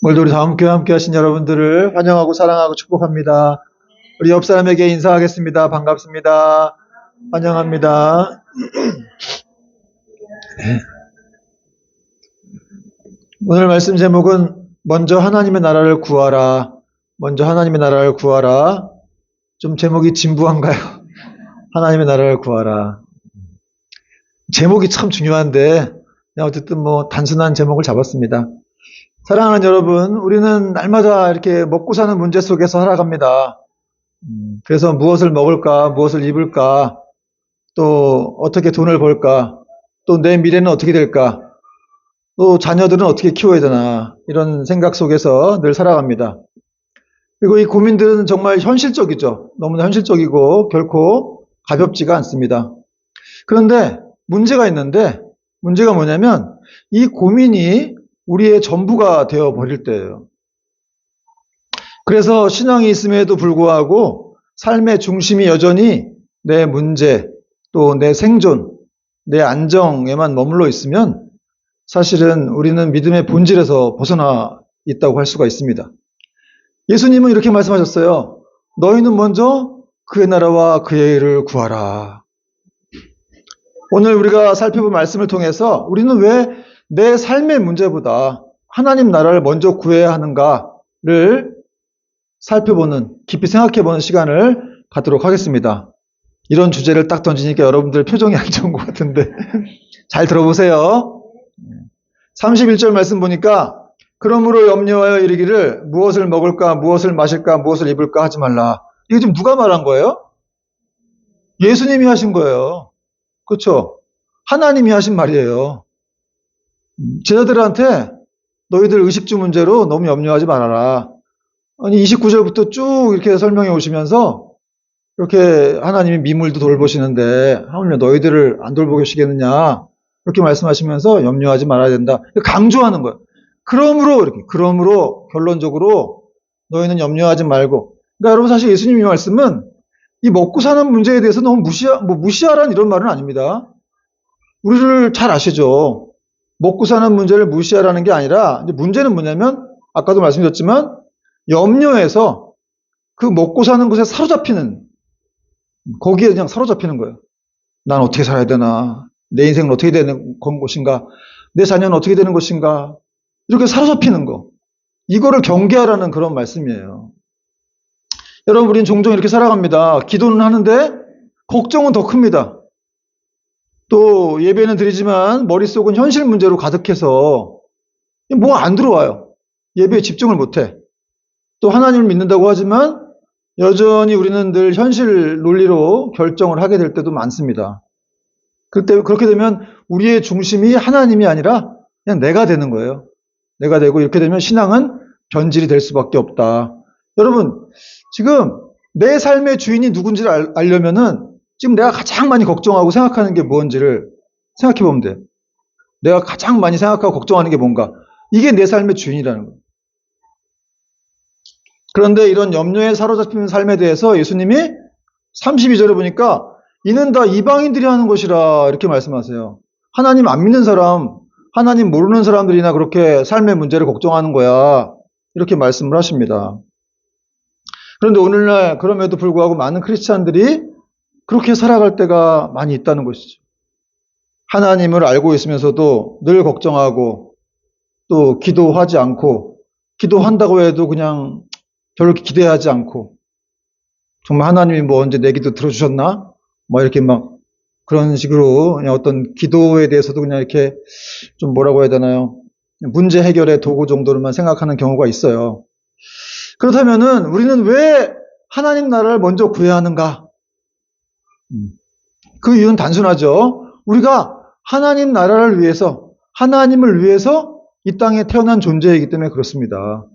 오늘도 우리 다음교회 함께 하신 여러분들을 환영하고 사랑하고 축복합니다. 우리 옆 사람에게 인사하겠습니다. 반갑습니다. 환영합니다. 오늘 말씀 제목은 먼저 하나님의 나라를 구하라. 먼저 하나님의 나라를 구하라. 좀 제목이 진부한가요? 하나님의 나라를 구하라. 제목이 참 중요한데 그냥 어쨌든 단순한 제목을 잡았습니다. 사랑하는 여러분, 우리는 날마다 이렇게 먹고 사는 문제 속에서 살아갑니다. 그래서 무엇을 먹을까, 무엇을 입을까, 또 어떻게 돈을 벌까, 또 내 미래는 어떻게 될까, 또 자녀들은 어떻게 키워야 되나, 이런 생각 속에서 늘 살아갑니다. 그리고 이 고민들은 정말 현실적이죠. 너무나 현실적이고 결코 가볍지가 않습니다. 그런데 문제가 있는데, 문제가 뭐냐면 이 고민이 우리의 전부가 되어버릴 때예요. 그래서 신앙이 있음에도 불구하고 삶의 중심이 여전히 내 문제, 또 내 생존, 내 안정에만 머물러 있으면 사실은 우리는 믿음의 본질에서 벗어나 있다고 할 수가 있습니다. 예수님은 이렇게 말씀하셨어요. 너희는 먼저 그의 나라와 그의 일을 구하라. 오늘 우리가 살펴본 말씀을 통해서 우리는 왜 내 삶의 문제보다 하나님 나라를 먼저 구해야 하는가를 살펴보는, 깊이 생각해보는 시간을 갖도록 하겠습니다. 이런 주제를 딱 던지니까 여러분들 표정이 안 좋은 것 같은데 잘 들어보세요. 31절 말씀 보니까 그러므로 염려하여 이르기를 무엇을 먹을까, 무엇을 마실까, 무엇을 입을까 하지 말라. 이거 지금 누가 말한 거예요? 예수님이 하신 거예요. 그렇죠? 하나님이 하신 말이에요. 제자들한테 너희들 의식주 문제로 너무 염려하지 말아라. 아니 29절부터 쭉 이렇게 설명해 오시면서 이렇게 하나님이 미물도 돌보시는데 하물며 너희들을 안 돌보시겠느냐 이렇게 말씀하시면서 염려하지 말아야 된다. 강조하는 거예요. 그러므로 결론적으로 너희는 염려하지 말고. 그러니까 여러분 사실 예수님이 말씀은 이 먹고 사는 문제에 대해서 너무 무시하라는 이런 말은 아닙니다. 우리를 잘 아시죠? 먹고 사는 문제를 무시하라는 게 아니라 이제 문제는 뭐냐면 아까도 말씀드렸지만 염려해서 그 먹고 사는 것에 사로잡히는 거기에 그냥 사로잡히는 거예요. 난 어떻게 살아야 되나? 내 인생은 어떻게 되는 것인가? 내 자녀는 어떻게 되는 것인가? 이렇게 사로잡히는 거. 이거를 경계하라는 그런 말씀이에요. 여러분 우리는 종종 이렇게 살아갑니다. 기도는 하는데 걱정은 더 큽니다. 또 예배는 드리지만 머릿속은 현실 문제로 가득해서 안 들어와요. 예배에 집중을 못해. 또 하나님을 믿는다고 하지만 여전히 우리는 늘 현실 논리로 결정을 하게 될 때도 많습니다. 그렇게 되면 우리의 중심이 하나님이 아니라 그냥 내가 되는 거예요. 내가 되고 이렇게 되면 신앙은 변질이 될 수밖에 없다. 여러분 지금 내 삶의 주인이 누군지를 알려면은 지금 내가 가장 많이 걱정하고 생각하는 게 뭔지를 생각해 보면 돼. 내가 가장 많이 생각하고 걱정하는 게 뭔가. 이게 내 삶의 주인이라는 거예요. 그런데 이런 염려에 사로잡히는 삶에 대해서 예수님이 32절에 보니까 이는 다 이방인들이 하는 것이라 이렇게 말씀하세요. 하나님 안 믿는 사람, 하나님 모르는 사람들이나 그렇게 삶의 문제를 걱정하는 거야. 이렇게 말씀을 하십니다. 그런데 오늘날 그럼에도 불구하고 많은 크리스찬들이 그렇게 살아갈 때가 많이 있다는 것이죠. 하나님을 알고 있으면서도 늘 걱정하고 또 기도하지 않고 기도한다고 해도 그냥 별로 기대하지 않고 정말 하나님이 언제 내 기도 들어주셨나? 이렇게 그런 식으로 그냥 어떤 기도에 대해서도 그냥 이렇게 좀 뭐라고 해야 되나요? 문제 해결의 도구 정도로만 생각하는 경우가 있어요. 그렇다면은 우리는 왜 하나님 나라를 먼저 구해야 하는가? 그 이유는 단순하죠. 우리가 하나님 나라를 위해서, 하나님을 위해서 이 땅에 태어난 존재이기 때문에 그렇습니다.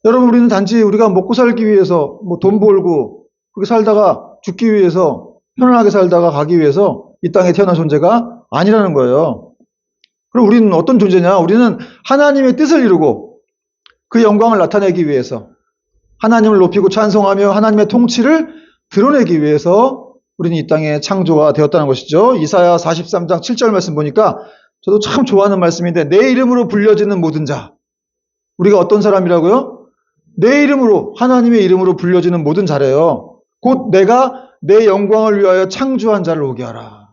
여러분, 우리는 단지 우리가 먹고 살기 위해서, 돈 벌고, 그렇게 살다가 죽기 위해서, 편안하게 살다가 가기 위해서 이 땅에 태어난 존재가 아니라는 거예요. 그럼 우리는 어떤 존재냐? 우리는 하나님의 뜻을 이루고 그 영광을 나타내기 위해서, 하나님을 높이고 찬송하며 하나님의 통치를 드러내기 위해서 우리는 이 땅에 창조가 되었다는 것이죠. 이사야 43장 7절 말씀 보니까 저도 참 좋아하는 말씀인데 내 이름으로 불려지는 모든 자, 우리가 어떤 사람이라고요? 내 이름으로, 하나님의 이름으로 불려지는 모든 자래요. 곧 내가 내 영광을 위하여 창조한 자를 오게 하라.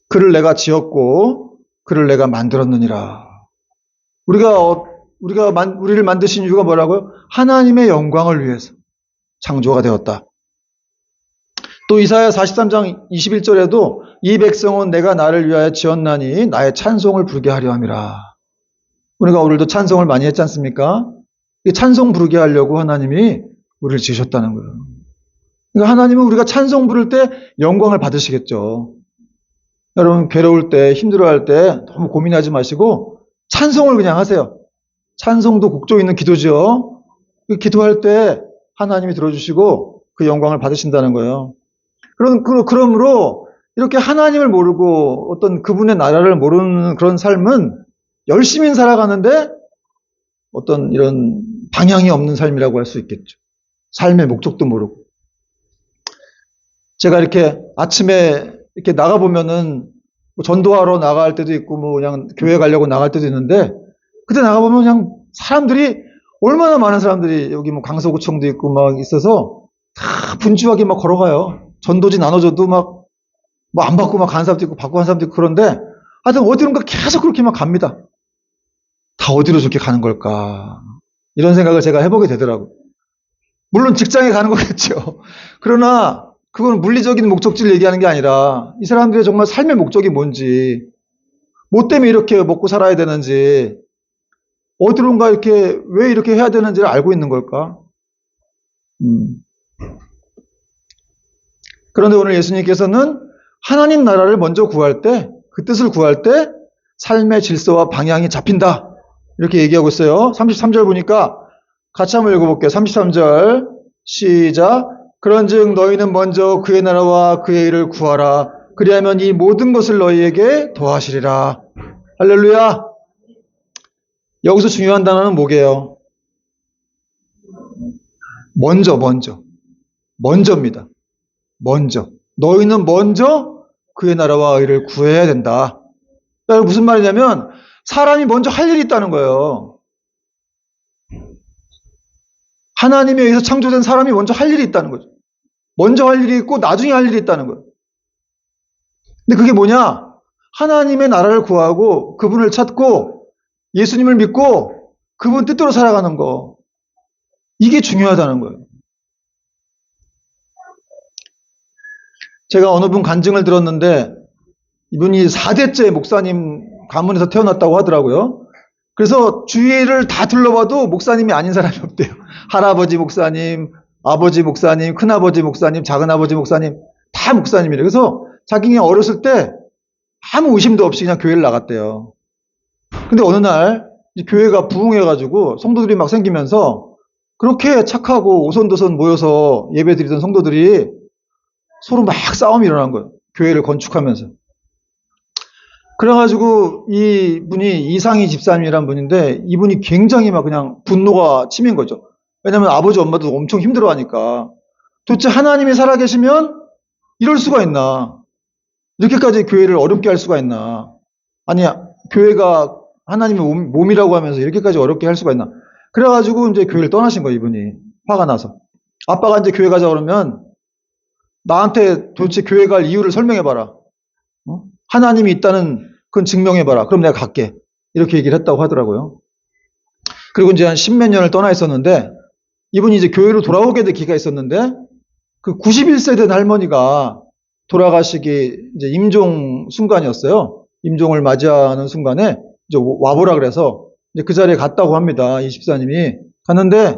그를 내가 지었고 그를 내가 만들었느니라. 우리를 만드신 이유가 뭐라고요? 하나님의 영광을 위해서 창조가 되었다. 또 이사야 43장 21절에도 이 백성은 내가 나를 위하여 지었나니 나의 찬송을 부르게 하려 함이라. 우리가 오늘도 찬송을 많이 했지 않습니까? 이 찬송 부르게 하려고 하나님이 우리를 지으셨다는 거예요. 그러니까 하나님은 우리가 찬송 부를 때 영광을 받으시겠죠. 여러분 괴로울 때 힘들어할 때 너무 고민하지 마시고 찬송을 그냥 하세요. 찬송도 곡조 있는 기도죠. 기도할 때 하나님이 들어주시고 그 영광을 받으신다는 거예요. 그러므로 이렇게 하나님을 모르고 어떤 그분의 나라를 모르는 그런 삶은 열심히 살아가는데 어떤 이런 방향이 없는 삶이라고 할 수 있겠죠. 삶의 목적도 모르고. 제가 이렇게 아침에 이렇게 나가보면은 뭐 전도하러 나갈 때도 있고 뭐 그냥 교회 가려고 나갈 때도 있는데 그때 나가보면 그냥 사람들이 얼마나 많은 사람들이 여기 뭐 강서구청도 있고 막 있어서 다 분주하게 막 걸어가요. 전도지 나눠줘도 막 뭐 안 받고 막 가는 사람도 있고 받고 가는 사람도 있고 그런데 하여튼 어디론가 계속 그렇게 막 갑니다. 다 어디로 저렇게 가는 걸까? 이런 생각을 제가 해보게 되더라고요. 물론 직장에 가는 거겠죠. 그러나 그건 물리적인 목적지를 얘기하는 게 아니라 이 사람들의 정말 삶의 목적이 뭔지, 뭐 때문에 이렇게 먹고 살아야 되는지, 어디론가 이렇게 왜 이렇게 해야 되는지를 알고 있는 걸까? 그런데 오늘 예수님께서는 하나님 나라를 먼저 구할 때, 그 뜻을 구할 때 삶의 질서와 방향이 잡힌다. 이렇게 얘기하고 있어요. 33절 보니까 같이 한번 읽어볼게요. 33절 시작. 그런즉 너희는 먼저 그의 나라와 그의 일을 구하라. 그리하면 이 모든 것을 너희에게 더하시리라. 할렐루야. 여기서 중요한 단어는 뭐게요? 먼저입니다. 먼저. 너희는 먼저 그의 나라와 의를 구해야 된다. 그러니까 무슨 말이냐면 사람이 먼저 할 일이 있다는 거예요. 하나님에 의해서 창조된 사람이 먼저 할 일이 있다는 거죠. 먼저 할 일이 있고 나중에 할 일이 있다는 거예요. 근데 그게 뭐냐? 하나님의 나라를 구하고 그분을 찾고 예수님을 믿고 그분 뜻대로 살아가는 거. 이게 중요하다는 거예요. 제가 어느 분 간증을 들었는데 이분이 4대째 목사님 가문에서 태어났다고 하더라고요. 그래서 주위를 다 둘러봐도 목사님이 아닌 사람이 없대요. 할아버지 목사님, 아버지 목사님, 큰아버지 목사님, 작은아버지 목사님 다 목사님이래요. 그래서 자기가 어렸을 때 아무 의심도 없이 그냥 교회를 나갔대요. 근데 어느 날 교회가 부흥해가지고 성도들이 막 생기면서 그렇게 착하고 오손도손 모여서 예배드리던 성도들이 서로 막 싸움이 일어난 거예요. 교회를 건축하면서. 그래가지고 이분이 이상희 집사님이란 분인데 이분이 굉장히 막 그냥 분노가 치민 거죠. 왜냐면 아버지 엄마도 엄청 힘들어 하니까. 도대체 하나님이 살아계시면 이럴 수가 있나. 이렇게까지 교회를 어렵게 할 수가 있나. 아니, 교회가 하나님의 몸이라고 하면서 이렇게까지 어렵게 할 수가 있나. 그래가지고 이제 교회를 떠나신 거예요, 이분이. 화가 나서. 아빠가 이제 교회 가자 그러면 나한테 도대체 교회 갈 이유를 설명해봐라. 하나님이 있다는 그건 증명해봐라. 그럼 내가 갈게. 이렇게 얘기를 했다고 하더라고요. 그리고 이제 한 십몇 년을 떠나 있었는데 이분이 이제 교회로 돌아오게 될 기회가 있었는데 그 91세 된 할머니가 돌아가시기 이제 임종 순간이었어요. 임종을 맞이하는 순간에 이제 와보라 그래서 이제 그 자리에 갔다고 합니다. 이 집사님이 갔는데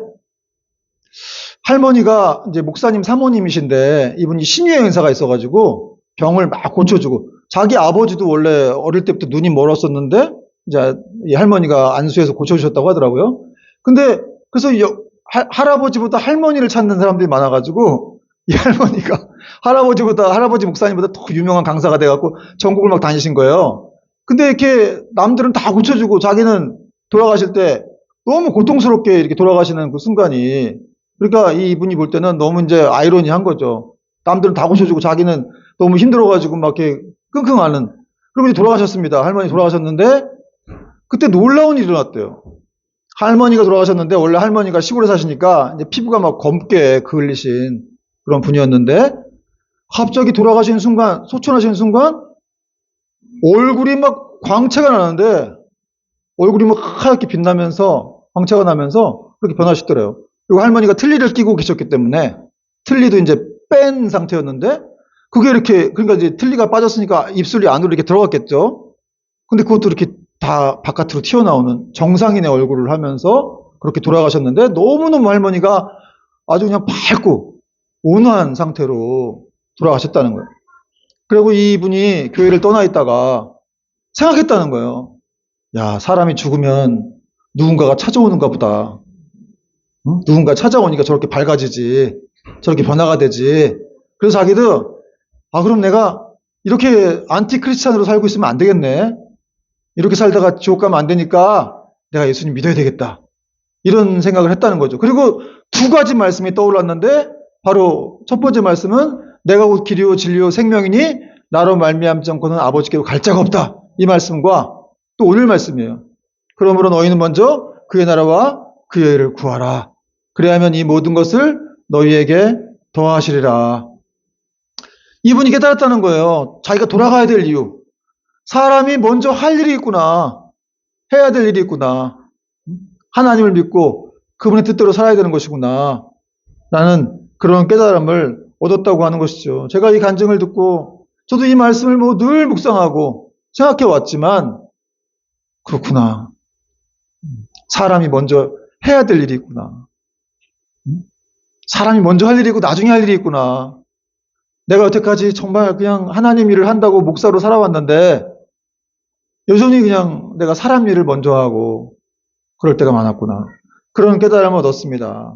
할머니가 이제 목사님 사모님이신데 이분이 신유의 은사가 있어가지고 병을 막 고쳐주고 자기 아버지도 원래 어릴 때부터 눈이 멀었었는데 이제 이 할머니가 안수해서 고쳐주셨다고 하더라고요. 근데 그래서 할아버지보다 할머니를 찾는 사람들이 많아가지고 이 할머니가 할아버지 목사님보다 더 유명한 강사가 돼갖고 전국을 막 다니신 거예요. 근데 이렇게 남들은 다 고쳐주고 자기는 돌아가실 때 너무 고통스럽게 이렇게 돌아가시는 그 순간이 그러니까 이분이 볼 때는 너무 이제 아이러니한 거죠. 남들은 다 고쳐주고 자기는 너무 힘들어가지고 막 이렇게 끙끙 앓는. 그리고 이제 돌아가셨습니다. 할머니 돌아가셨는데 그때 놀라운 일이 일어났대요. 할머니가 돌아가셨는데 원래 할머니가 시골에 사시니까 이제 피부가 막 검게 그을리신 그런 분이었는데 갑자기 돌아가시는 순간, 소천하시는 순간 얼굴이 막 광채가 나는데 얼굴이 막 하얗게 빛나면서 광채가 나면서 그렇게 변하시더래요. 그리고 할머니가 틀니를 끼고 계셨기 때문에 틀니도 이제 뺀 상태였는데 그게 이렇게 그러니까 이제 틀니가 빠졌으니까 입술이 안으로 이렇게 들어갔겠죠. 근데 그것도 이렇게 다 바깥으로 튀어나오는 정상인의 얼굴을 하면서 그렇게 돌아가셨는데 너무너무 할머니가 아주 그냥 밝고 온화한 상태로 돌아가셨다는 거예요. 그리고 이분이 교회를 떠나 있다가 생각했다는 거예요. 야, 사람이 죽으면 누군가가 찾아오는가 보다. 응? 누군가 찾아오니까 저렇게 밝아지지. 저렇게 변화가 되지. 그래서 자기도 그럼 내가 이렇게 안티 크리스찬으로 살고 있으면 안 되겠네. 이렇게 살다가 지옥 가면 안 되니까 내가 예수님 믿어야 되겠다. 이런 생각을 했다는 거죠. 그리고 두 가지 말씀이 떠올랐는데 바로 첫 번째 말씀은 내가 곧 길이요 진리요 생명이니 나로 말미암지 않고는 아버지께로 갈 자가 없다. 이 말씀과 또 오늘 말씀이에요. 그러므로 너희는 먼저 그의 나라와 그의 의를 구하라. 그래야면 이 모든 것을 너희에게 더하시리라. 이분이 깨달았다는 거예요. 자기가 돌아가야 될 이유. 사람이 먼저 할 일이 있구나. 해야 될 일이 있구나. 하나님을 믿고 그분의 뜻대로 살아야 되는 것이구나. 라는 그런 깨달음을 얻었다고 하는 것이죠. 제가 이 간증을 듣고 저도 이 말씀을 늘 묵상하고 생각해 왔지만 그렇구나. 사람이 먼저 해야 될 일이 있구나. 사람이 먼저 할 일이 있고 나중에 할 일이 있구나. 내가 여태까지 정말 그냥 하나님 일을 한다고 목사로 살아왔는데 여전히 그냥 내가 사람 일을 먼저 하고 그럴 때가 많았구나. 그런 깨달음을 얻었습니다.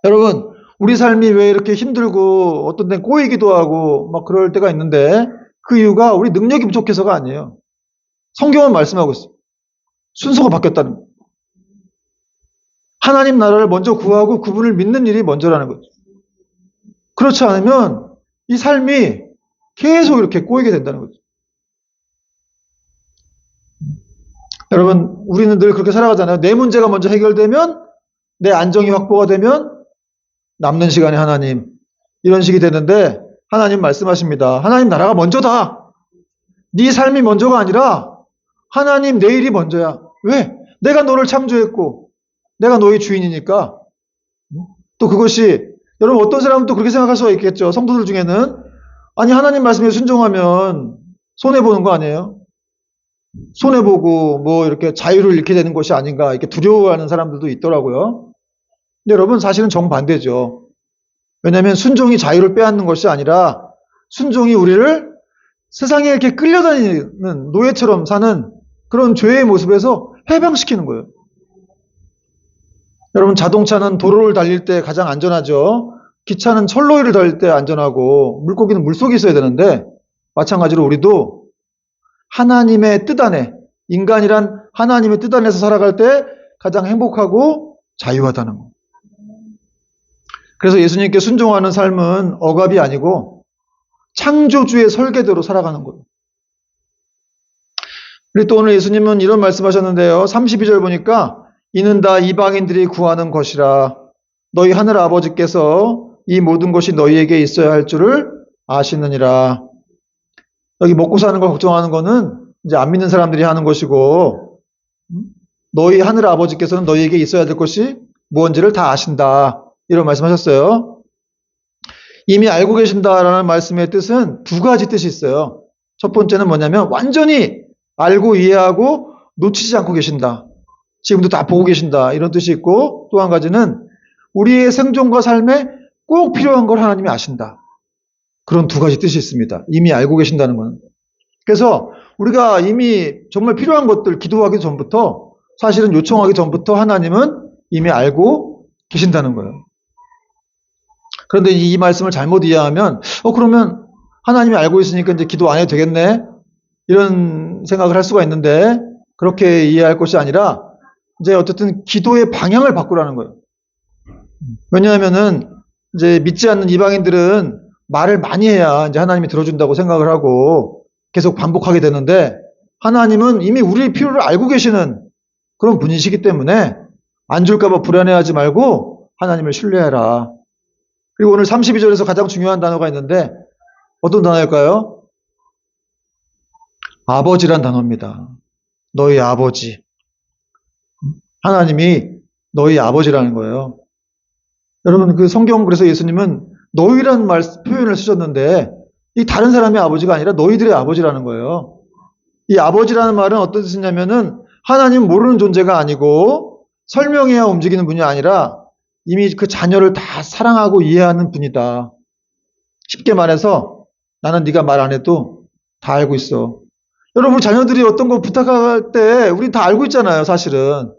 여러분, 우리 삶이 왜 이렇게 힘들고 어떤 데는 꼬이기도 하고 막 그럴 때가 있는데 그 이유가 우리 능력이 부족해서가 아니에요. 성경은 말씀하고 있어요. 순서가 바뀌었다는 거예요. 하나님 나라를 먼저 구하고 그분을 믿는 일이 먼저라는 거죠. 그렇지 않으면 이 삶이 계속 이렇게 꼬이게 된다는 거죠. 여러분, 우리는 늘 그렇게 살아가잖아요. 내 문제가 먼저 해결되면, 내 안정이 확보가 되면, 남는 시간에 하나님. 이런 식이 되는데, 하나님 말씀하십니다. 하나님 나라가 먼저다. 네 삶이 먼저가 아니라, 하나님 내 일이 먼저야. 왜? 내가 너를 창조했고, 내가 너의 주인이니까. 또 그것이, 여러분 어떤 사람은 또 그렇게 생각할 수가 있겠죠. 성도들 중에는. 아니, 하나님 말씀에 순종하면, 손해보는 거 아니에요? 손해보고 이렇게 자유를 잃게 되는 것이 아닌가 이렇게 두려워하는 사람들도 있더라고요. 근데 여러분 사실은 정반대죠. 왜냐하면 순종이 자유를 빼앗는 것이 아니라 순종이 우리를 세상에 이렇게 끌려다니는 노예처럼 사는 그런 죄의 모습에서 해방시키는 거예요. 여러분 자동차는 도로를 달릴 때 가장 안전하죠. 기차는 철로위를 달릴 때 안전하고 물고기는 물속에 있어야 되는데 마찬가지로 우리도 하나님의 뜻 안에, 인간이란 하나님의 뜻 안에서 살아갈 때 가장 행복하고 자유하다는 거. 그래서 예수님께 순종하는 삶은 억압이 아니고 창조주의 설계대로 살아가는 거예요. 그리고 또 오늘 예수님은 이런 말씀하셨는데요. 32절 보니까 이는 다 이방인들이 구하는 것이라 너희 하늘 아버지께서 이 모든 것이 너희에게 있어야 할 줄을 아시느니라. 여기 먹고 사는 걸 걱정하는 거는 이제 안 믿는 사람들이 하는 것이고 너희 하늘 아버지께서는 너희에게 있어야 될 것이 무언지를 다 아신다. 이런 말씀하셨어요. 이미 알고 계신다라는 말씀의 뜻은 두 가지 뜻이 있어요. 첫 번째는 뭐냐면 완전히 알고 이해하고 놓치지 않고 계신다. 지금도 다 보고 계신다. 이런 뜻이 있고 또 한 가지는 우리의 생존과 삶에 꼭 필요한 걸 하나님이 아신다. 그런 두 가지 뜻이 있습니다. 이미 알고 계신다는 건. 그래서 우리가 이미 정말 필요한 것들 기도하기 전부터 사실은 요청하기 전부터 하나님은 이미 알고 계신다는 거예요. 그런데 이 말씀을 잘못 이해하면 그러면 하나님이 알고 있으니까 이제 기도 안 해도 되겠네? 이런 생각을 할 수가 있는데 그렇게 이해할 것이 아니라 이제 어쨌든 기도의 방향을 바꾸라는 거예요. 왜냐하면은 이제 믿지 않는 이방인들은 말을 많이 해야 이제 하나님이 들어준다고 생각을 하고 계속 반복하게 되는데 하나님은 이미 우리의 필요를 알고 계시는 그런 분이시기 때문에 안 줄까봐 불안해하지 말고 하나님을 신뢰해라. 그리고 오늘 32절에서 가장 중요한 단어가 있는데 어떤 단어일까요? 아버지란 단어입니다. 너희 아버지. 하나님이 너희 아버지라는 거예요. 여러분 그 성경 그래서 예수님은 너희란 표현을 쓰셨는데 이 다른 사람의 아버지가 아니라 너희들의 아버지라는 거예요. 이 아버지라는 말은 어떤 뜻이냐면은 하나님 모르는 존재가 아니고 설명해야 움직이는 분이 아니라 이미 그 자녀를 다 사랑하고 이해하는 분이다. 쉽게 말해서 나는 네가 말 안 해도 다 알고 있어. 여러분 자녀들이 어떤 거 부탁할 때 우리 다 알고 있잖아요, 사실은.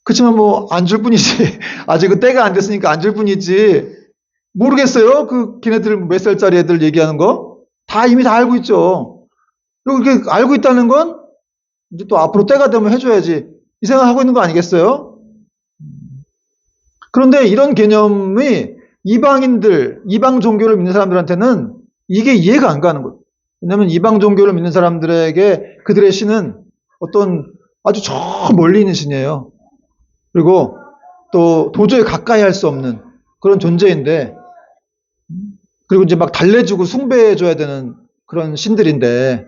그렇지만 뭐 안 줄 뿐이지. 아직은 때가 안 됐으니까 안 줄 뿐이지. 모르겠어요. 그 걔네들 몇 살짜리 애들 얘기하는 거? 다 이미 다 알고 있죠. 그리고 이렇게 알고 있다는 건 이제 또 앞으로 때가 되면 해줘야지. 이 생각하고 있는 거 아니겠어요? 그런데 이런 개념이 이방 종교를 믿는 사람들한테는 이게 이해가 안 가는 거예요. 왜냐하면 이방 종교를 믿는 사람들에게 그들의 신은 어떤 아주 저 멀리 있는 신이에요. 그리고 또 도저히 가까이 할 수 없는 그런 존재인데, 그리고 이제 막 달래주고 숭배해줘야 되는 그런 신들인데,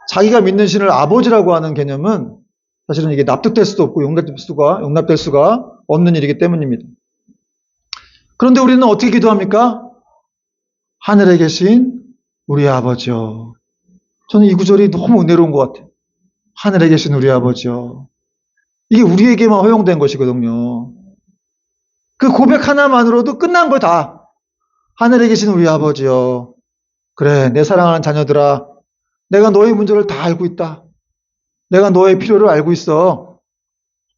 자기가 믿는 신을 아버지라고 하는 개념은 사실은 이게 납득될 수도 없고 용납될 수가 없는 일이기 때문입니다. 그런데 우리는 어떻게 기도합니까? 하늘에 계신 우리 아버지요. 저는 이 구절이 너무 은혜로운 것 같아요. 하늘에 계신 우리 아버지요. 이게 우리에게만 허용된 것이거든요. 그 고백 하나만으로도 끝난 거 다. 하늘에 계신 우리 아버지요. 그래, 내 사랑하는 자녀들아. 내가 너의 문제를 다 알고 있다. 내가 너의 필요를 알고 있어.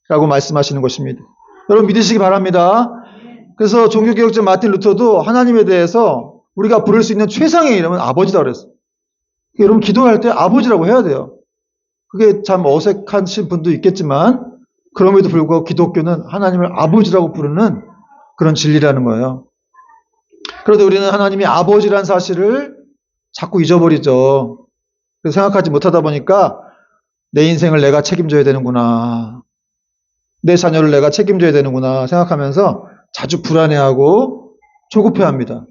라고 말씀하시는 것입니다. 여러분 믿으시기 바랍니다. 그래서 종교개혁자 마틴 루터도 하나님에 대해서 우리가 부를 수 있는 최상의 이름은 아버지다 그랬어요. 여러분 기도할 때 아버지라고 해야 돼요. 그게 참 어색하신 분도 있겠지만 그럼에도 불구하고 기독교는 하나님을 아버지라고 부르는 그런 진리라는 거예요. 그런데 우리는 하나님이 아버지란 사실을 자꾸 잊어버리죠. 그래서 생각하지 못하다 보니까 내 인생을 내가 책임져야 되는구나. 내 자녀를 내가 책임져야 되는구나 생각하면서 자주 불안해하고 조급해합니다.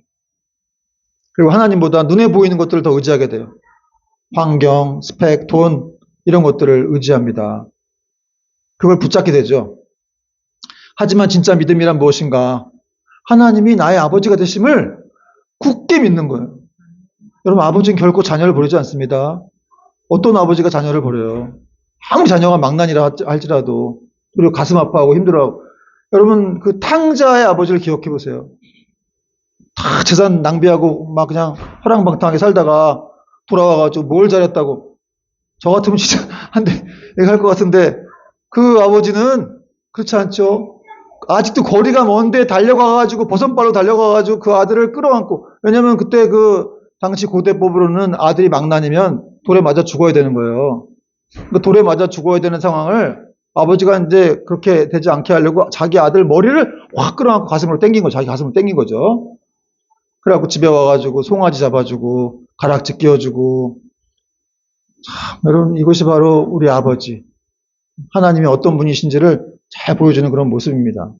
그리고 하나님보다 눈에 보이는 것들을 더 의지하게 돼요. 환경, 스펙, 돈 이런 것들을 의지합니다. 그걸 붙잡게 되죠. 하지만 진짜 믿음이란 무엇인가? 하나님이 나의 아버지가 되심을 굳게 믿는 거예요. 여러분 아버지는 결코 자녀를 버리지 않습니다. 어떤 아버지가 자녀를 버려요? 아무리 자녀가 망난이라 할지라도 그리고 가슴 아파하고 힘들어하고 여러분 그 탕자의 아버지를 기억해 보세요. 다 재산 낭비하고 막 그냥 허랑방탕하게 살다가 돌아와가지고 뭘 잘했다고 저 같으면 진짜 한 대 얘기할 것 같은데 그 아버지는 그렇지 않죠. 아직도 거리가 먼데 달려가가지고 버선발로 달려가가지고 그 아들을 끌어안고 왜냐면 그때 그 당시 고대법으로는 아들이 망난이면 돌에 맞아 죽어야 되는 거예요. 그 돌에 맞아 죽어야 되는 상황을 아버지가 이제 그렇게 되지 않게 하려고 자기 아들 머리를 확 끌어안고 가슴으로 당긴 거죠. 자기 가슴으로 당긴 거죠. 그래갖고 집에 와가지고 송아지 잡아주고 가락지 끼워주고 참 여러분 이것이 바로 우리 아버지 하나님이 어떤 분이신지를 잘 보여주는 그런 모습입니다.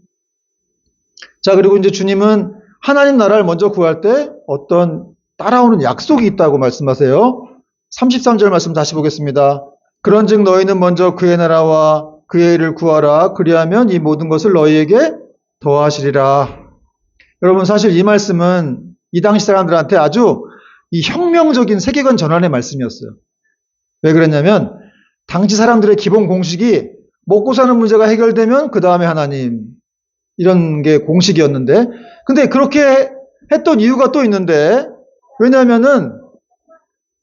자 그리고 이제 주님은 하나님 나라를 먼저 구할 때 어떤 따라오는 약속이 있다고 말씀하세요. 33절 말씀 다시 보겠습니다. 그런즉 너희는 먼저 그의 나라와 그의 일을 구하라. 그리하면 이 모든 것을 너희에게 더하시리라. 여러분 사실 이 말씀은 이 당시 사람들한테 아주 이 혁명적인 세계관 전환의 말씀이었어요. 왜 그랬냐면 당시 사람들의 기본 공식이 먹고 사는 문제가 해결되면 그 다음에 하나님 이런 게 공식이었는데 근데 그렇게 했던 이유가 또 있는데 왜냐하면은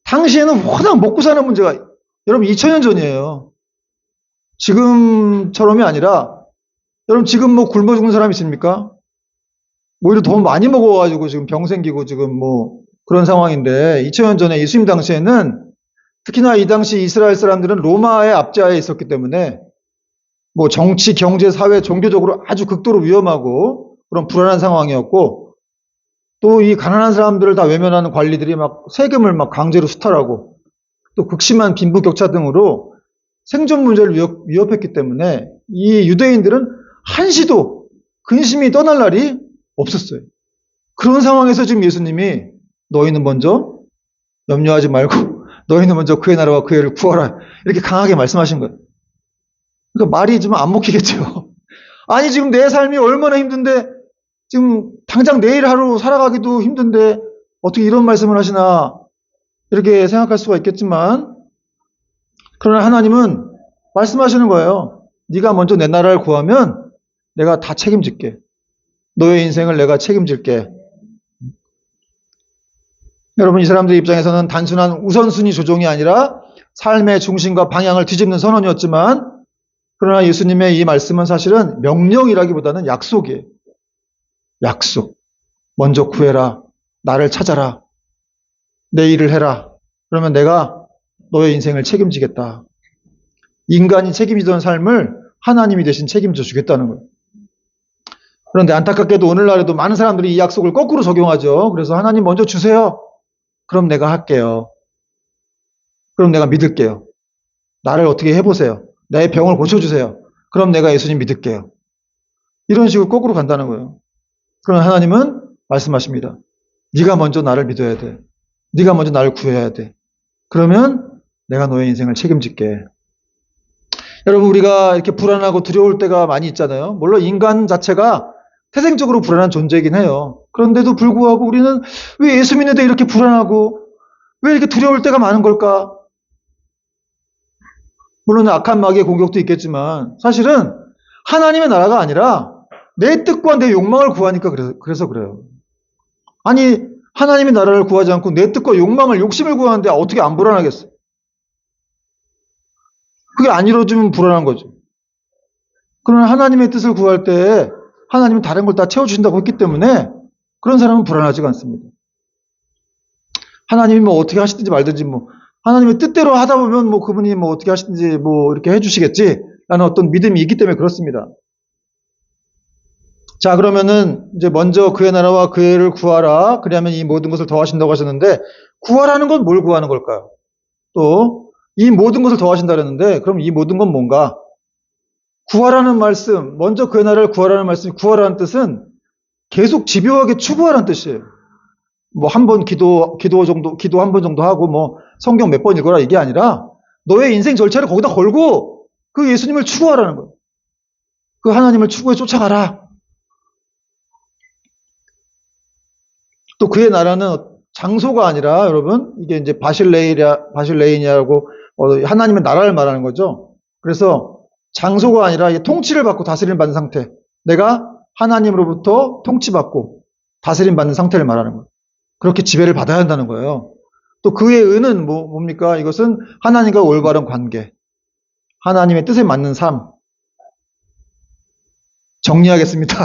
당시에는 워낙 먹고 사는 문제가 여러분 2000년 전이에요. 지금처럼이 아니라 여러분 지금 뭐 굶어 죽는 사람 있습니까? 오히려 더 많이 먹어가지고 지금 병 생기고 지금 뭐 그런 상황인데 2000년 전에 예수님 당시에는 특히나 이 당시 이스라엘 사람들은 로마의 압제하에 있었기 때문에 뭐 정치, 경제, 사회, 종교적으로 아주 극도로 위험하고 그런 불안한 상황이었고 또 이 가난한 사람들을 다 외면하는 관리들이 막 세금을 막 강제로 수탈하고 또 극심한 빈부격차 등으로 생존 문제를 위협했기 때문에 이 유대인들은 한시도 근심이 떠날 날이 없었어요. 그런 상황에서 지금 예수님이 너희는 먼저 염려하지 말고 너희는 먼저 그의 나라와 그의 의를 구하라 이렇게 강하게 말씀하신 거예요. 그러니까 말이 좀 안 먹히겠죠. 아니 지금 내 삶이 얼마나 힘든데 지금 당장 내일 하루 살아가기도 힘든데 어떻게 이런 말씀을 하시나 이렇게 생각할 수가 있겠지만 그러나 하나님은 말씀하시는 거예요. 네가 먼저 내 나라를 구하면 내가 다 책임질게. 너의 인생을 내가 책임질게. 여러분 이 사람들 입장에서는 단순한 우선순위 조정이 아니라 삶의 중심과 방향을 뒤집는 선언이었지만 그러나 예수님의 이 말씀은 사실은 명령이라기보다는 약속이에요. 약속. 먼저 구해라. 나를 찾아라. 내 일을 해라. 그러면 내가 너의 인생을 책임지겠다. 인간이 책임지던 삶을 하나님이 대신 책임져 주겠다는 거예요. 그런데 안타깝게도 오늘날에도 많은 사람들이 이 약속을 거꾸로 적용하죠. 그래서 하나님 먼저 주세요. 그럼 내가 할게요. 그럼 내가 믿을게요. 나를 어떻게 해보세요. 내 병을 고쳐주세요. 그럼 내가 예수님 믿을게요. 이런 식으로 거꾸로 간다는 거예요. 그러나 하나님은 말씀하십니다. 네가 먼저 나를 믿어야 돼. 네가 먼저 나를 구해야 돼. 그러면 내가 너의 인생을 책임질게. 여러분 우리가 이렇게 불안하고 두려울 때가 많이 있잖아요. 물론 인간 자체가 태생적으로 불안한 존재이긴 해요. 그런데도 불구하고 우리는 왜 예수 믿는데 이렇게 불안하고 왜 이렇게 두려울 때가 많은 걸까? 물론 악한 마귀의 공격도 있겠지만 사실은 하나님의 나라가 아니라 내 뜻과 내 욕망을 구하니까 그래서 그래요. 아니 하나님의 나라를 구하지 않고 내 뜻과 욕망을 욕심을 구하는데 어떻게 안 불안하겠어? 그게 안 이루어지면 불안한 거죠. 그러나 하나님의 뜻을 구할 때 하나님은 다른 걸 다 채워주신다고 했기 때문에 그런 사람은 불안하지가 않습니다. 하나님이 뭐 어떻게 하시든지 말든지 뭐 하나님의 뜻대로 하다 보면 뭐 그분이 뭐 어떻게 하시든지 뭐 이렇게 해주시겠지라는 어떤 믿음이 있기 때문에 그렇습니다. 자 그러면은 이제 먼저 그의 나라와 그의 의를 구하라. 그러면 이 모든 것을 더하신다고 하셨는데 구하라는 건 뭘 구하는 걸까요? 또 이 모든 것을 더하신다 그랬는데 그럼 이 모든 건 뭔가? 구하라는 말씀, 먼저 그의 나라를 구하라는 말씀이 구하라는 뜻은 계속 집요하게 추구하라는 뜻이에요. 뭐 한 번 기도 한 번 정도 하고 뭐 성경 몇 번 읽어라 이게 아니라 너의 인생 절차를 거기다 걸고 그 예수님을 추구하라는 거예요. 그 하나님을 추구해 쫓아가라. 또 그의 나라는 장소가 아니라 여러분 이게 이제 바실레이니아라고 하나님의 나라를 말하는 거죠. 그래서 장소가 아니라 통치를 받고 다스림 받는 상태. 내가 하나님으로부터 통치받고 다스림 받는 상태를 말하는 거예요. 그렇게 지배를 받아야 한다는 거예요. 또 그의 의는 뭡니까? 이것은 하나님과 올바른 관계. 하나님의 뜻에 맞는 삶. 정리하겠습니다.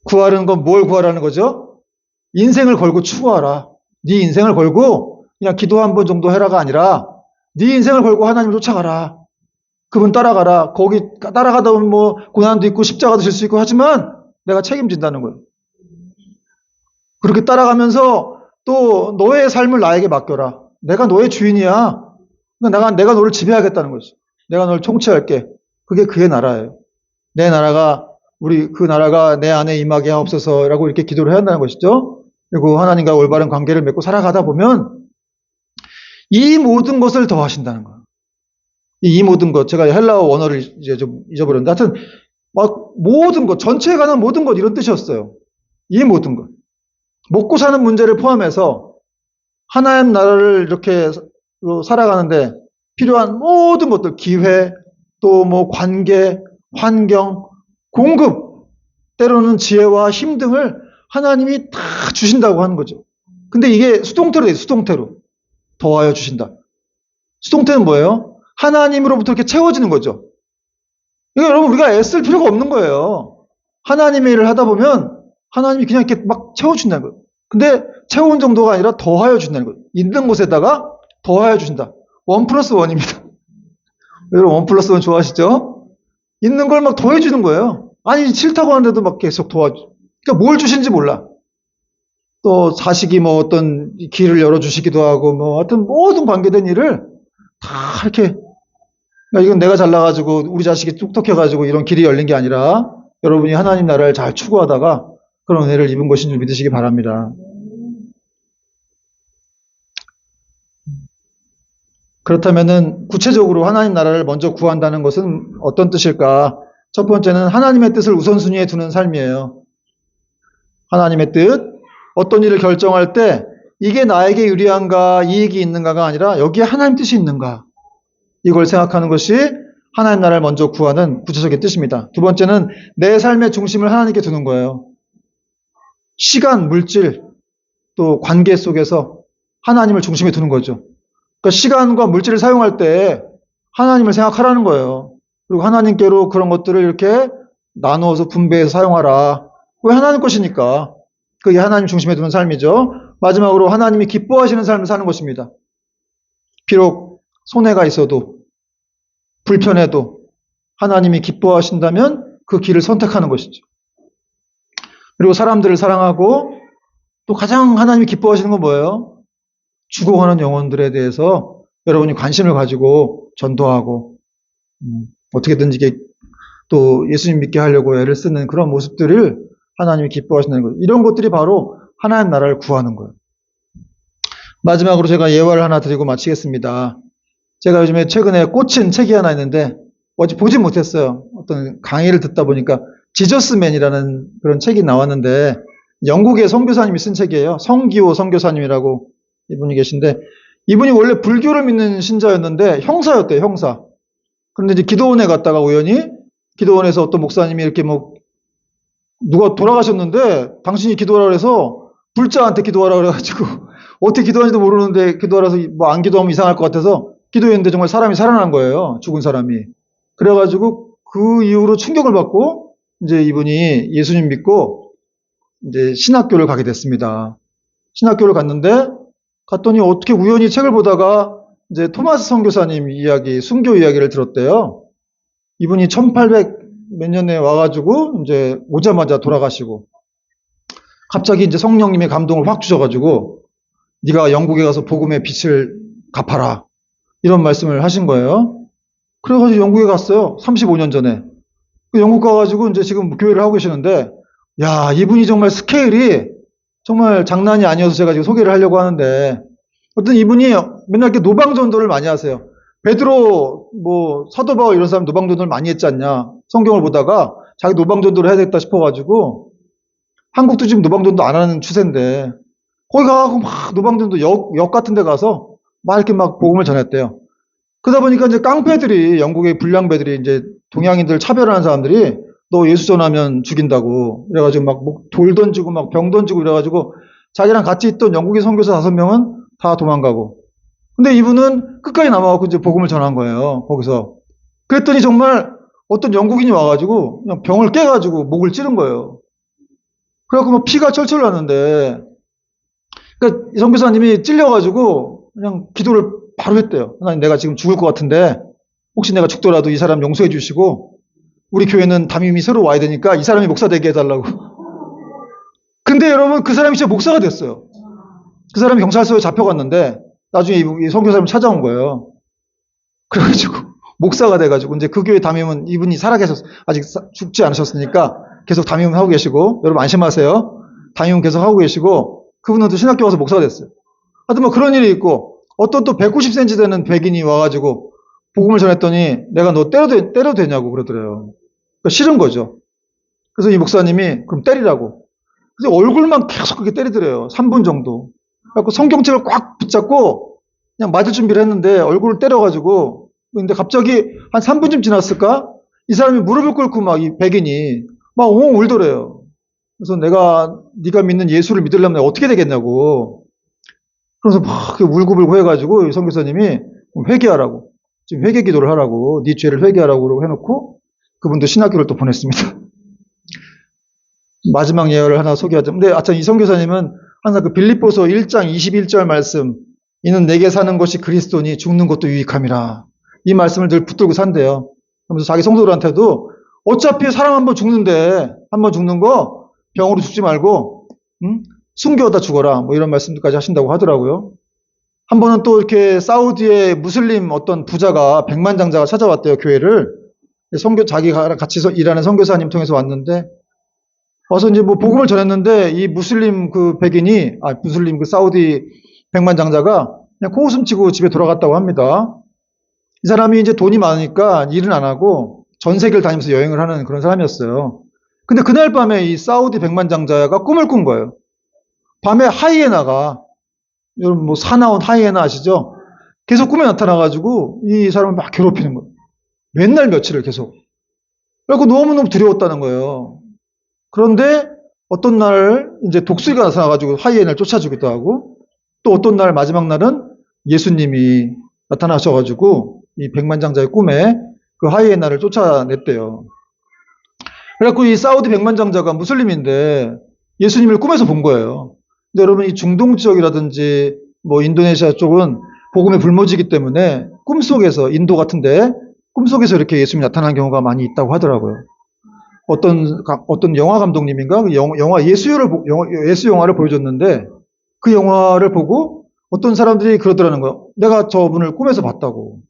구하라는 건 뭘 구하라는 거죠? 인생을 걸고 추구하라. 네 인생을 걸고 그냥 기도 한 번 정도 해라가 아니라 네 인생을 걸고 하나님을 쫓아가라. 그분 따라가라. 거기 따라가다 보면 뭐 고난도 있고 십자가도 질 수 있고 하지만 내가 책임진다는 거예요. 그렇게 따라가면서 또 너의 삶을 나에게 맡겨라. 내가 너의 주인이야. 내가 너를 지배하겠다는 거지. 내가 너를 통치할게. 그게 그의 나라예요. 내 나라가 그 나라가 내 안에 임하게 하옵소서라고 이렇게 기도를 해야 한다는 것이죠. 그리고 하나님과 올바른 관계를 맺고 살아가다 보면 이 모든 것을 더하신다는 거예요. 이 모든 것, 제가 헬라어 원어를 이제 좀 잊어버렸는데 하여튼 모든 것, 전체에 관한 모든 것 이런 뜻이었어요. 이 모든 것. 먹고 사는 문제를 포함해서 하나님 나라를 이렇게 살아가는데 필요한 모든 것들, 기회, 또 뭐 관계, 환경, 공급, 때로는 지혜와 힘 등을 하나님이 다 주신다고 하는 거죠. 근데 이게 수동태로 돼요, 수동태로. 더하여 주신다. 수동태는 뭐예요? 하나님으로부터 이렇게 채워지는 거죠. 이거 여러분 우리가 애쓸 필요가 없는 거예요. 하나님의 일을 하다 보면 하나님이 그냥 이렇게 막 채워준다는 거예요. 근데 채운 정도가 아니라 더하여 준다는 거예요. 있는 곳에다가 더하여 주신다. 1+1입니다. 여러분 1+1 좋아하시죠? 있는 걸 막 더해주는 거예요. 아니 싫다고 하는데도 막 계속 도와줘. 그러니까 뭘 주신지 몰라. 또 자식이 뭐 어떤 길을 열어주시기도 하고 뭐 하여튼 모든 관계된 일을 다 이렇게 그러니까 이건 내가 잘나가지고 우리 자식이 똑똑해가지고 이런 길이 열린 게 아니라 여러분이 하나님 나라를 잘 추구하다가 그런 은혜를 입은 것인 줄 믿으시기 바랍니다. 그렇다면은 구체적으로 하나님 나라를 먼저 구한다는 것은 어떤 뜻일까? 첫 번째는 하나님의 뜻을 우선순위에 두는 삶이에요. 하나님의 뜻, 어떤 일을 결정할 때 이게 나에게 유리한가, 이익이 있는가가 아니라 여기에 하나님 뜻이 있는가, 이걸 생각하는 것이 하나님 나라를 먼저 구하는 구체적인 뜻입니다. 두 번째는 내 삶의 중심을 하나님께 두는 거예요. 시간, 물질, 또 관계 속에서 하나님을 중심에 두는 거죠. 그러니까 시간과 물질을 사용할 때 하나님을 생각하라는 거예요. 그리고 하나님께로 그런 것들을 이렇게 나누어서 분배해서 사용하라. 왜 하나님 것이니까. 그게 하나님 중심에 두는 삶이죠. 마지막으로 하나님이 기뻐하시는 삶을 사는 것입니다. 비록 손해가 있어도 불편해도 하나님이 기뻐하신다면 그 길을 선택하는 것이죠. 그리고 사람들을 사랑하고 또 가장 하나님이 기뻐하시는 건 뭐예요? 죽어가는 영혼들에 대해서 여러분이 관심을 가지고 전도하고 어떻게든지 이게 또 예수님 믿게 하려고 애를 쓰는 그런 모습들을 하나님이 기뻐하시는 거예요. 이런 것들이 바로 하나님 나라를 구하는 거예요. 마지막으로 제가 예화를 하나 드리고 마치겠습니다. 제가 요즘에 최근에 꽂힌 책이 하나 있는데 어제 보진 못했어요. 어떤 강의를 듣다 보니까 지저스맨이라는 그런 책이 나왔는데 영국의 선교사님이 쓴 책이에요. 성기호 선교사님이라고 이분이 계신데 이분이 원래 불교를 믿는 신자였는데 형사였대요, 형사. 그런데 이제 기도원에 갔다가 우연히 기도원에서 어떤 목사님이 이렇게 뭐 누가 돌아가셨는데 당신이 기도하라 그래서 불자한테 기도하라 그래가지고 어떻게 기도하는지도 모르는데 기도하라서 뭐 안 기도하면 이상할 것 같아서 기도했는데 정말 사람이 살아난 거예요. 죽은 사람이. 그래가지고 그 이후로 충격을 받고 이제 이분이 예수님 믿고 이제 신학교를 가게 됐습니다. 신학교를 갔더니 어떻게 우연히 책을 보다가 이제 토마스 선교사님 이야기, 순교 이야기를 들었대요. 이분이 1800 몇 년에 와가지고 이제 오자마자 돌아가시고 갑자기 이제 성령님의 감동을 확 주셔가지고 네가 영국에 가서 복음의 빛을 갚아라, 이런 말씀을 하신 거예요. 그래가지고 영국에 갔어요. 35년 전에. 영국 가가지고 이제 지금 교회를 하고 계시는데, 야, 이분이 정말 스케일이 정말 장난이 아니어서 제가 지금 소개를 하려고 하는데, 어떤 이분이 맨날 이렇게 노방전도를 많이 하세요. 베드로, 뭐, 사도 바울 이런 사람 노방전도를 많이 했지 않냐. 성경을 보다가 자기 노방전도를 해야 되겠다 싶어가지고, 한국도 지금 노방전도 안 하는 추세인데, 거기 가고 막 노방전도 역 같은 데 가서 막 이렇게 막 복음을 전했대요. 그러다 보니까 이제 깡패들이, 영국의 불량배들이 이제 동양인들 차별하는 사람들이 너 예수 전하면 죽인다고 그래가지고 막 돌 던지고 막 병 던지고 이래가지고 자기랑 같이 있던 영국의 선교사 5명은 다 도망가고, 근데 이분은 끝까지 남아갖고 이제 복음을 전한 거예요. 거기서. 그랬더니 정말 어떤 영국인이 와가지고 그냥 병을 깨가지고 목을 찌른 거예요. 그래갖고 막 피가 철철 나는데, 그러니까 이 선교사님이 찔려가지고 그냥 기도를 바로 했대요. 하나님, 내가 지금 죽을 것 같은데 혹시 내가 죽더라도 이 사람 용서해 주시고 우리 교회는 담임이 새로 와야 되니까 이 사람이 목사 되게 해달라고. 근데 여러분, 그 사람이 진짜 목사가 됐어요. 그 사람이 경찰서에 잡혀갔는데 나중에 이 선교사님을 찾아온 거예요. 그래가지고 목사가 돼가지고 이제 그 교회 담임은 이분이 살아계셔서 아직 죽지 않으셨으니까 계속 담임은 하고 계시고, 여러분 안심하세요. 담임은 계속 하고 계시고, 그분은 또 신학교 가서 목사가 됐어요. 하여튼 뭐 그런 일이 있고, 어떤 또 190cm 되는 백인이 와가지고 복음을 전했더니 내가 너 때려도 되냐고 그러더래요. 그러니까 싫은 거죠. 그래서 이 목사님이 그럼 때리라고. 그래서 얼굴만 계속 그렇게 때리더래요. 3분 정도. 그래서 성경책을 꽉 붙잡고 그냥 맞을 준비를 했는데 얼굴을 때려가지고, 근데 갑자기 한 3분쯤 지났을까? 이 사람이 무릎을 꿇고 막 이 백인이 막 옹 울더래요. 그래서 네가 믿는 예수를 믿으려면 어떻게 되겠냐고. 그래서 막 울고불고 해가지고 이 선교사님이 회개하라고, 지금 회개 기도를 하라고, 네 죄를 회개하라고 해놓고 그분도 신학교를 또 보냈습니다. 마지막 예화를 하나 소개하자. 근데 이 선교사님은 항상 그 빌립보서 1장 21절 말씀, 이는 내게 사는 것이 그리스도니 죽는 것도 유익함이라, 이 말씀을 늘 붙들고 산대요. 그러면서 자기 성도들한테도 어차피 사람 한 번 죽는데, 한 번 죽는 거 병으로 죽지 말고 순교하다 죽어라, 뭐 이런 말씀들까지 하신다고 하더라고요. 한 번은 또 이렇게 사우디의 무슬림 어떤 부자가 백만장자가 찾아왔대요, 교회를. 자기가 같이 일하는 선교사님 통해서 왔는데, 와서 이제 뭐 복음을 전했는데, 이 무슬림 그 백인이, 무슬림 그 사우디 백만장자가 그냥 코웃음 치고 집에 돌아갔다고 합니다. 이 사람이 이제 돈이 많으니까 일은 안 하고 전 세계를 다니면서 여행을 하는 그런 사람이었어요. 근데 그날 밤에 이 사우디 백만장자가 꿈을 꾼 거예요. 밤에 하이에나가, 여러분 뭐 사나운 하이에나 아시죠? 계속 꿈에 나타나가지고 이 사람을 막 괴롭히는 거예요. 맨날 며칠을 계속. 그래서 너무너무 두려웠다는 거예요. 그런데 어떤 날 이제 독수리가 나타나가지고 하이에나를 쫓아주기도 하고, 또 어떤 날 마지막 날은 예수님이 나타나셔가지고 이 백만장자의 꿈에 그 하이에나를 쫓아냈대요. 그래갖고 이 사우디 백만장자가 무슬림인데 예수님을 꿈에서 본 거예요. 근데 여러분 이 중동 지역이라든지 뭐 인도네시아 쪽은 복음의 불모지기 때문에 꿈속에서, 인도 같은데 꿈속에서 이렇게 예수님이 나타나는 경우가 많이 있다고 하더라고요. 어떤 영화 감독님인가 그 예수 영화를 보여줬는데, 그 영화를 보고 어떤 사람들이 그러더라는 거예요. 내가 저분을 꿈에서 봤다고.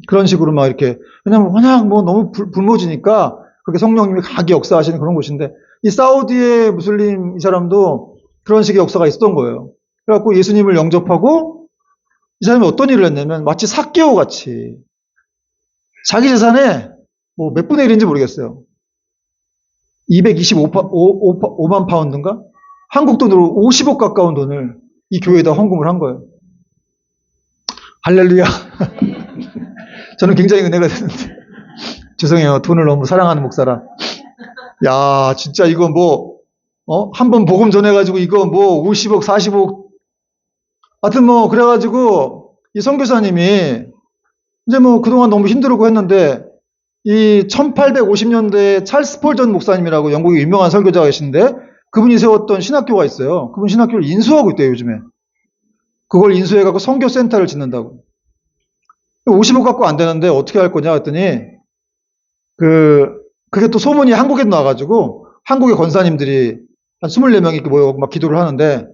그런 식으로 막 이렇게, 왜냐면 워낙 뭐 너무 불모지니까 그렇게 성령님이 강하게 역사하시는 그런 곳인데, 이 사우디의 무슬림 이 사람도 그런 식의 역사가 있었던 거예요. 그래갖고 예수님을 영접하고 이 사람이 어떤 일을 했냐면 마치 삭개오 같이 자기 재산에 뭐 몇 분의 1인지 모르겠어요. 225만 파운드인가? 한국 돈으로 50억 가까운 돈을 이 교회에다 헌금을 한 거예요. 할렐루야. 저는 굉장히 은혜가 되는데. 죄송해요. 돈을 너무 사랑하는 목사라. 야, 진짜 이거 뭐, 한 번 복음 전해가지고 이거 뭐 50억, 40억. 하여튼 뭐, 그래가지고 이 선교사님이 이제 뭐 그동안 너무 힘들고 했는데, 이 1850년대에 찰스 폴전 목사님이라고 영국의 유명한 설교자가 계신데, 그분이 세웠던 신학교가 있어요. 그분 신학교를 인수하고 있대요, 요즘에. 그걸 인수해갖고 선교센터를 짓는다고. 50억 갖고 안 되는데 어떻게 할 거냐 했더니, 그게 또 소문이 한국에 나와가지고, 한국의 권사님들이 한 24명이 이렇게 모여 막 기도를 하는데,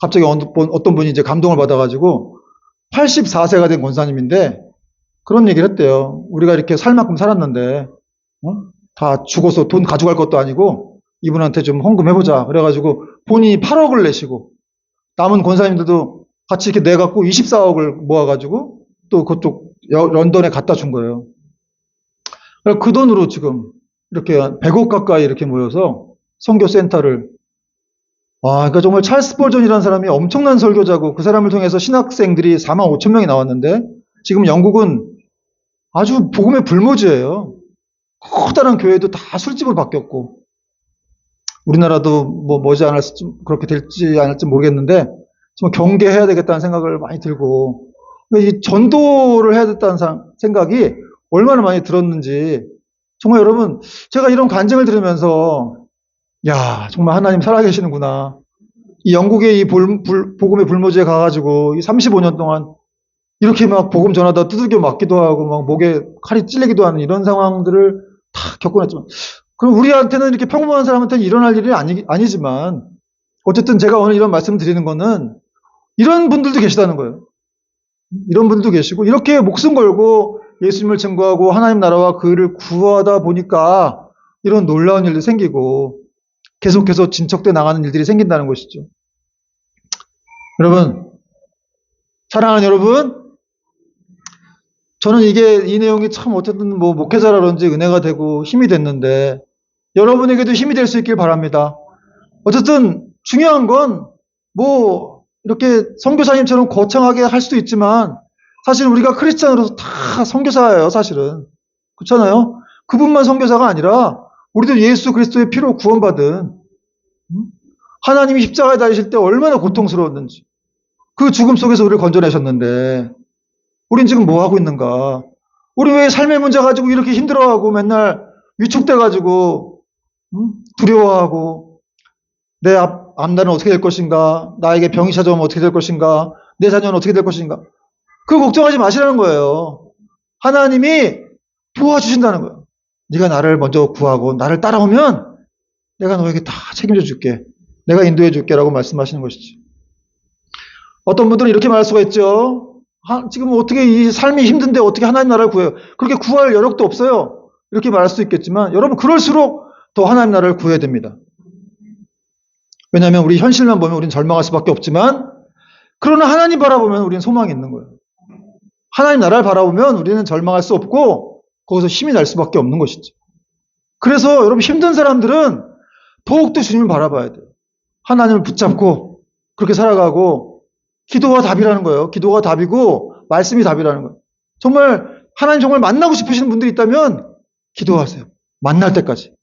갑자기 어떤 분이 이제 감동을 받아가지고, 84세가 된 권사님인데, 그런 얘기를 했대요. 우리가 이렇게 살 만큼 살았는데, 다 죽어서 돈 가져갈 것도 아니고, 이분한테 좀 헌금해보자. 그래가지고, 본인이 8억을 내시고, 남은 권사님들도 같이 이렇게 내갖고 24억을 모아가지고, 또 그쪽 런던에 갖다 준 거예요. 그 돈으로 지금 이렇게 100억 가까이 이렇게 모여서 선교센터를, 그러니까 정말 찰스 폴전이라는 사람이 엄청난 설교자고, 그 사람을 통해서 신학생들이 4만 5천 명이 나왔는데, 지금 영국은 아주 복음의 불모지예요. 커다란 교회도 다 술집으로 바뀌었고, 우리나라도 뭐 머지않아서 좀 그렇게 될지 않을지 모르겠는데, 정말 경계해야 되겠다는 생각을 많이 들고, 이 전도를 해야 됐다는 생각이 얼마나 많이 들었는지, 정말 여러분, 제가 이런 간증을 들으면서, 야, 정말 하나님 살아계시는구나. 이 영국의 이 복음의 불모지에 가가지고, 이 35년 동안 이렇게 막 복음 전하다 두들겨 맞기도 하고, 막 목에 칼이 찔리기도 하는 이런 상황들을 다 겪어냈지만, 그럼 우리한테는 이렇게 평범한 사람한테는 일어날 일이 아니지만, 어쨌든 제가 오늘 이런 말씀 드리는 거는, 이런 분들도 계시다는 거예요. 이런 분들도 계시고, 이렇게 목숨 걸고 예수님을 증거하고 하나님 나라와 그를 구하다 보니까 이런 놀라운 일들이 생기고 계속해서 진척돼 나가는 일들이 생긴다는 것이죠. 여러분, 사랑하는 여러분, 저는 이 내용이 참 어쨌든 뭐 목회자라 그런지 은혜가 되고 힘이 됐는데, 여러분에게도 힘이 될 수 있길 바랍니다. 어쨌든 중요한 건 뭐 이렇게 선교사님처럼 거창하게 할 수도 있지만, 사실 우리가 크리스찬으로서 다 선교사예요, 사실은. 그렇잖아요? 그분만 선교사가 아니라 우리도 예수 그리스도의 피로 구원받은, 하나님이 십자가에 달리실 때 얼마나 고통스러웠는지, 그 죽음 속에서 우리를 건져내셨는데, 우린 지금 뭐 하고 있는가? 우리 왜 삶의 문제 가지고 이렇게 힘들어하고 맨날 위축돼가지고 두려워하고, 내 앞날은 어떻게 될 것인가? 나에게 병이 찾아오면 어떻게 될 것인가? 내 자녀는 어떻게 될 것인가? 그거 걱정하지 마시라는 거예요. 하나님이 도와주신다는 거예요. 네가 나를 먼저 구하고 나를 따라오면 내가 너에게 다 책임져 줄게. 내가 인도해 줄게 라고 말씀하시는 것이지. 어떤 분들은 이렇게 말할 수가 있죠. 지금 어떻게 이 삶이 힘든데 어떻게 하나님 나라를 구해요? 그렇게 구할 여력도 없어요. 이렇게 말할 수 있겠지만 여러분 그럴수록 더 하나님 나라를 구해야 됩니다. 왜냐하면 우리 현실만 보면 우리는 절망할 수밖에 없지만 그러나 하나님 바라보면 우리는 소망이 있는 거예요. 하나님 나라를 바라보면 우리는 절망할 수 없고 거기서 힘이 날 수밖에 없는 것이죠. 그래서 여러분 힘든 사람들은 더욱더 주님을 바라봐야 돼요. 하나님을 붙잡고 그렇게 살아가고 기도가 답이라는 거예요. 기도가 답이고 말씀이 답이라는 거예요. 정말 하나님 정말 만나고 싶으신 분들이 있다면 기도하세요. 만날 때까지.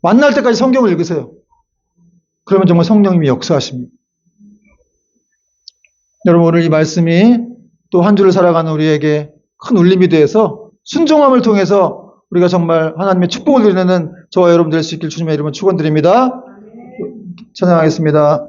만날 때까지 성경을 읽으세요. 그러면 정말 성령님이 역사하십니다. 여러분 오늘 이 말씀이 또 한 주를 살아가는 우리에게 큰 울림이 되어서 순종함을 통해서 우리가 정말 하나님의 축복을 누리는 저와 여러분 될 수 있길 주님의 이름으로 축원드립니다. 찬양하겠습니다.